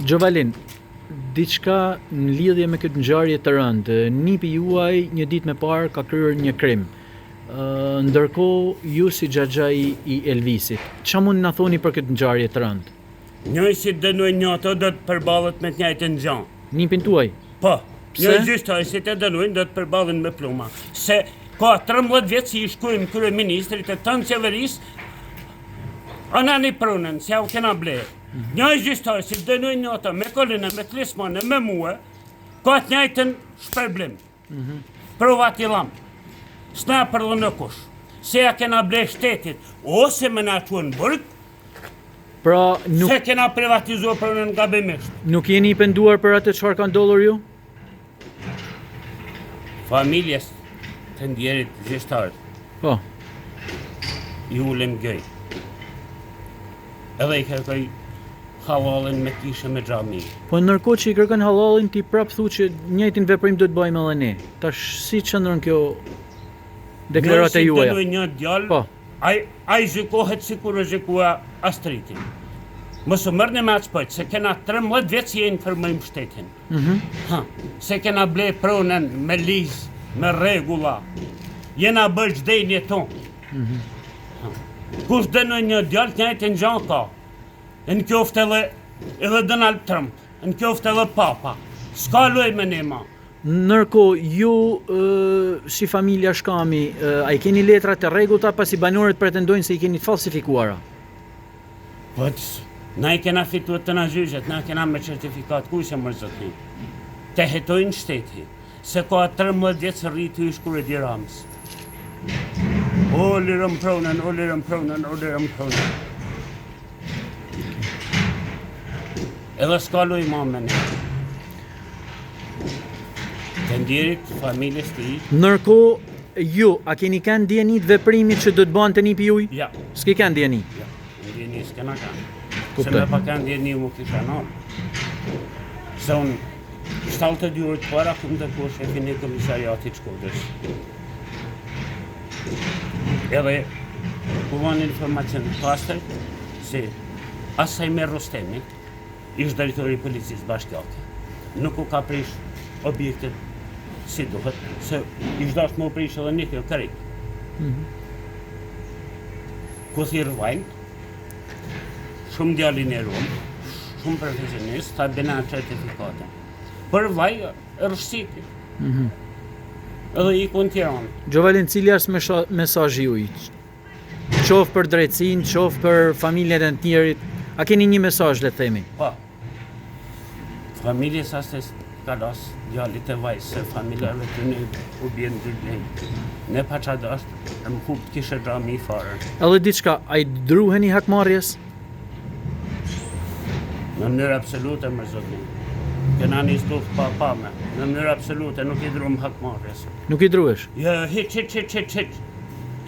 Gjovalin, diçka në lidhje me këtë ngjarje të rëndë, nipi juaj një ditë më parë ka kryer një krim. Ndërkohë ju si xhaxha i Elvisit, ç'a mund na thoni për këtë ngjarje të rëndë? Njëri si dënoi njëto do të përballet me të njëjtën gjë. Nipin tuaj? Po. Pse? Një gjyqtar si të dënojnë do të përballen me pluma. Se ka 13 vjet si i shkruajmë kryeministrit të tonë qeverisë anani prunën, se u kena ble. Një gjyqtar si dënoi njëto me Kolinën, me Klismonë, me mua, ka të njëjtën shpërblim. Provat i lam. S'na përdhënë kush. Se ja kena ble shtetit, ose me na çuan burg, Pra se kena privatizuar prunën gabimisht. nuk jeni i penduar për atë çfarë ka ndodhur ju? Familjes të ndjerit gjyqtarët Po. i ulem gjëj. Edhe i kërkoj halalin me kishe me xhami. Po ndërkohë që i kërkon hallalin, ti prap thu që njëjtin veprim do të bëjmë edhe ne. Tash si qëndron kjo deklarata juaja? Nëse një djalë, Po. ai gjykohet sikur e gjykua Astriti. Mos u mërni me atë spojt, se kena 13 vjet që jeni firmojmë shtetin. Se kena ble pronën me liz, me rregulla. Jena bërë çdejnë tonë. Kush dënoi një djalë të njëjtën gjë ka. Në qoftë edhe Donald Trump, në qoftë edhe Papa. S'ka loj me ne ma. Ndërkohë ju si familja Shkami, a i keni letra të rregullta pasi banorët pretendojnë se i keni falsifikuara? Po, na i kena fituar të na gjyqet, na kena me certifikat, ku që mërë zotni? Te hetojnë shteti, se ka 13 vjetë së rritu i shkure Ramës. O lirëm pronën, o lirëm pronën, o lirëm pronën. Edhe s'ka loj ma me ne. Të ndjerit, familjes të i. Ndërkohë ju, a keni kanë ndjenit veprimit që do të bëhen të nipi juj? Ja, S'ki kanë ndjeni? ja, ndjeni s'kena kanë. Se Kuptoj. me pa kanë ndjeni mu kisha nërë. Se unë, 72 orë të para, këmë të po shefin e komisariatit Shkodrës. Edhe, ku vanë informacion të pastër, se asaj me Rostemi, ishtë drejtori i policisë bashkjake, nuk u ka prish objektet si duhet, se ishtë dash më prish edhe një kjo kërik. Ku thirë vajnë, shumë djallin e rumë, shumë profesionist, ta bëna certifikate. Për vaj, rështiti. Edhe i kun Tiranë. Gjovalin, cili është mesazhi juj? Qoftë për drejtësinë, qoftë për familjen e të tjerit, a keni një mesazh, le të themi? Po, familjes astes kalas djallit e vaj, se familjave të në u bjenë dy lejnë. Ne pa qa dashtë, e më kup të kishe drami i farën. Edhe diçka, a i druheni hakmarrjes? Në mënyrë absolute, më zotni. Këna një stuf pa me. Në mënyrë absolute, nuk i drum hakmarrjes. Nuk i druhesh? Ja, hiç.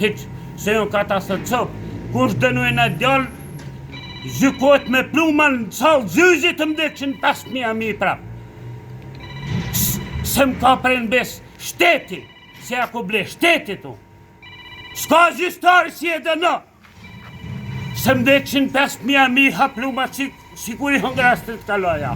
Hiç, se jo ka ta së copë. Kush dënoj në djallë, gjykot me plumën në salë zyzit të mdekëshin 5.000 mi prapë. Se më ka prej në besë shteti, se ja ku ble shteti tu. S'ka gjystarë si e dëno. Se mdekëshin 5.000 mi ha pluma si kur i hëngrastrit kaloja.